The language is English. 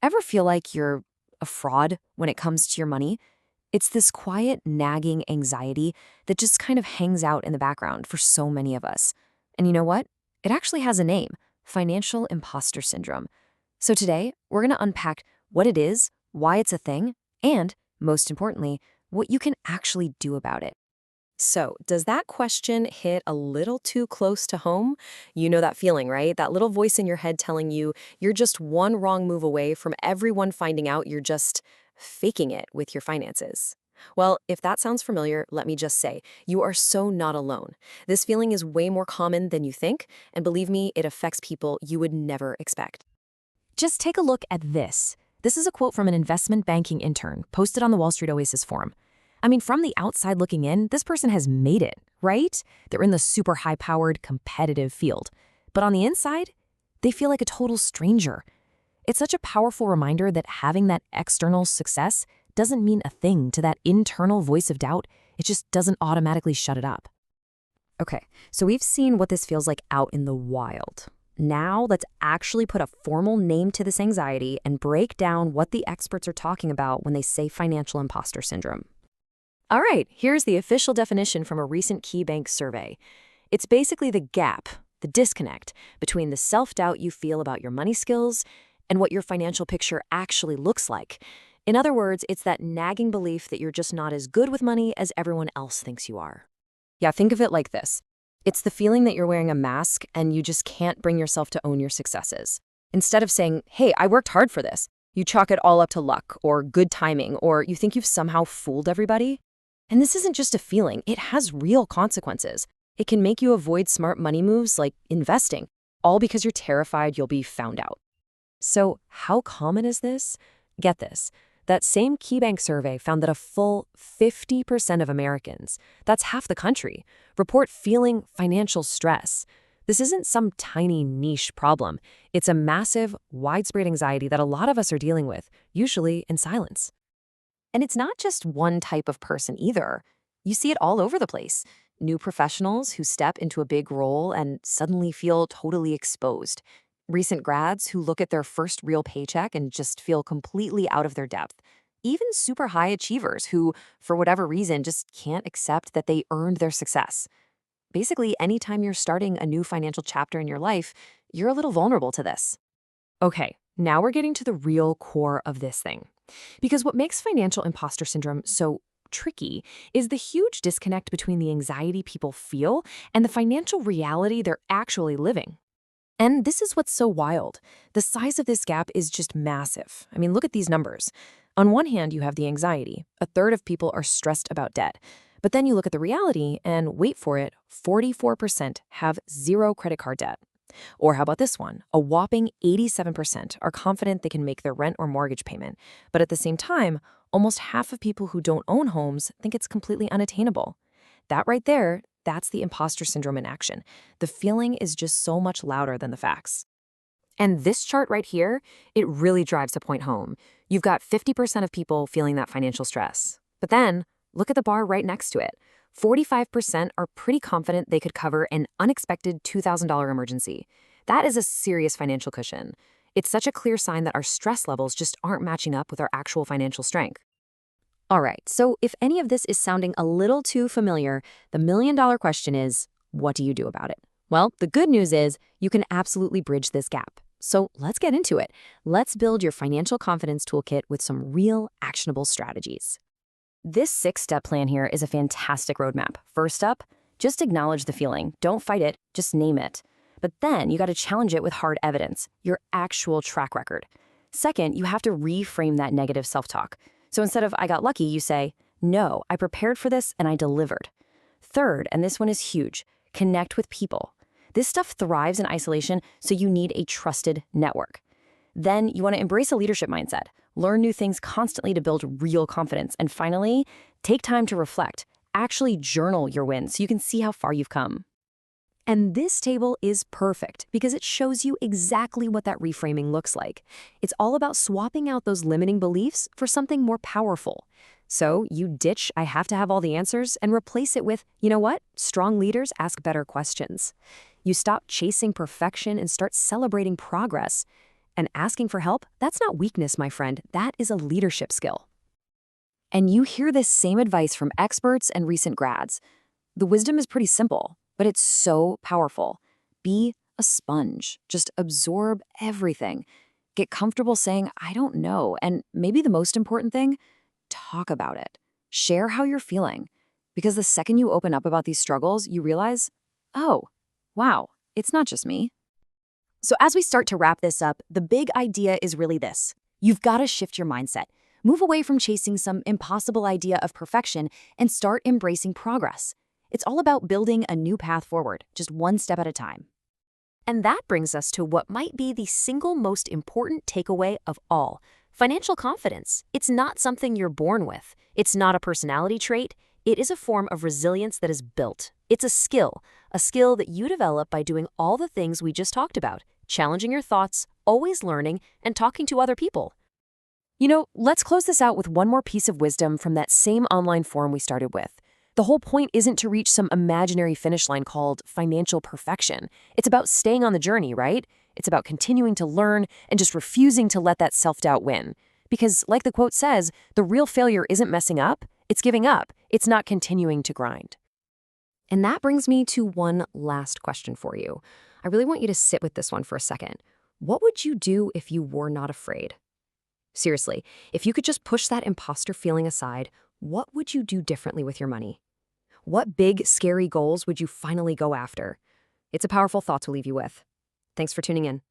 Ever feel like you're a fraud when it comes to your money? It's this quiet, nagging anxiety that just kind of hangs out in the background for so many of us. And you know what? It actually has a name: Financial Imposter Syndrome. So today, we're going to unpack what it is, why it's a thing, and, most importantly, what you can actually do about it. So, does that question hit a little too close to home? You know that feeling, right? That little voice in your head telling you you're just one wrong move away from everyone finding out you're just faking it with your finances. Well, if that sounds familiar, let me just say, you are so not alone. This feeling is way more common than you think, and believe me, it affects people you would never expect. Just take a look at this. This is a quote from an investment banking intern posted on the Wall Street Oasis forum. I mean, from the outside looking in, this person has made it, right? They're in the super high-powered, competitive field. But on the inside, they feel like a total stranger. It's such a powerful reminder that having that external success doesn't mean a thing to that internal voice of doubt. It just doesn't automatically shut it up. Okay, so we've seen what this feels like out in the wild. Now let's actually put a formal name to this anxiety and break down what the experts are talking about when they say financial imposter syndrome. All right, here's the official definition from a recent KeyBank survey. It's basically the gap, the disconnect, between the self-doubt you feel about your money skills and what your financial picture actually looks like. In other words, it's that nagging belief that you're just not as good with money as everyone else thinks you are. Yeah, think of it like this. It's the feeling that you're wearing a mask and you just can't bring yourself to own your successes. Instead of saying, hey, I worked hard for this, you chalk it all up to luck or good timing, or you think you've somehow fooled everybody. And this isn't just a feeling, it has real consequences. It can make you avoid smart money moves like investing, all because you're terrified you'll be found out. So how common is this? Get this. That same KeyBank survey found that a full 50% of Americans, that's half the country, report feeling financial stress. This isn't some tiny niche problem. It's a massive, widespread anxiety that a lot of us are dealing with, usually in silence. And it's not just one type of person either. You see it all over the place. New professionals who step into a big role and suddenly feel totally exposed. Recent grads who look at their first real paycheck and just feel completely out of their depth. Even super high achievers who, for whatever reason, just can't accept that they earned their success. Basically, anytime you're starting a new financial chapter in your life, you're a little vulnerable to this. Okay, now we're getting to the real core of this thing. Because what makes financial imposter syndrome so tricky is the huge disconnect between the anxiety people feel and the financial reality they're actually living. And this is what's so wild. The size of this gap is just massive. I mean, look at these numbers. On one hand, you have the anxiety. A third of people are stressed about debt. But then you look at the reality and wait for it, 44% have zero credit card debt. Or how about this one? A whopping 87% are confident they can make their rent or mortgage payment. But at the same time, almost half of people who don't own homes think it's completely unattainable. That right there, that's the imposter syndrome in action. The feeling is just so much louder than the facts. And this chart right here, it really drives the point home. You've got 50% of people feeling that financial stress. But then, look at the bar right next to it. 45% are pretty confident they could cover an unexpected $2,000 emergency. That is a serious financial cushion. It's such a clear sign that our stress levels just aren't matching up with our actual financial strength. All right, so if any of this is sounding a little too familiar, the million-dollar question is, what do you do about it? Well, the good news is you can absolutely bridge this gap. So let's get into it. Let's build your financial confidence toolkit with some real actionable strategies. This 6-step plan here is a fantastic roadmap. First up, just acknowledge the feeling. Don't fight it, just name it. But then you got to challenge it with hard evidence, your actual track record. Second, you have to reframe that negative self-talk. So instead of I got lucky, you say, no, I prepared for this and I delivered. Third, and this one is huge, connect with people. This stuff thrives in isolation, so you need a trusted network. Then you want to embrace a leadership mindset. Learn new things constantly to build real confidence. And finally, take time to reflect. Actually journal your wins so you can see how far you've come. And this table is perfect because it shows you exactly what that reframing looks like. It's all about swapping out those limiting beliefs for something more powerful. So you ditch I have to have all the answers and replace it with, you know what? Strong leaders ask better questions. You stop chasing perfection and start celebrating progress. And asking for help, that's not weakness, my friend. That is a leadership skill. And you hear this same advice from experts and recent grads. The wisdom is pretty simple, but it's so powerful. Be a sponge. Just absorb everything. Get comfortable saying, I don't know. And maybe the most important thing, talk about it. Share how you're feeling. Because the second you open up about these struggles, you realize, oh, wow, it's not just me. So as we start to wrap this up, the big idea is really this. You've got to shift your mindset. Move away from chasing some impossible idea of perfection and start embracing progress. It's all about building a new path forward, just one step at a time. And that brings us to what might be the single most important takeaway of all. Financial confidence. It's not something you're born with. It's not a personality trait. It is a form of resilience that is built. It's a skill that you develop by doing all the things we just talked about, challenging your thoughts, always learning, and talking to other people. You know, let's close this out with one more piece of wisdom from that same online forum we started with. The whole point isn't to reach some imaginary finish line called financial perfection. It's about staying on the journey, right? It's about continuing to learn and just refusing to let that self-doubt win. Because, like the quote says, the real failure isn't messing up, it's giving up. It's not continuing to grind. And that brings me to one last question for you. I really want you to sit with this one for a second. What would you do if you were not afraid? Seriously, if you could just push that imposter feeling aside, what would you do differently with your money? What big, scary goals would you finally go after? It's a powerful thought to leave you with. Thanks for tuning in.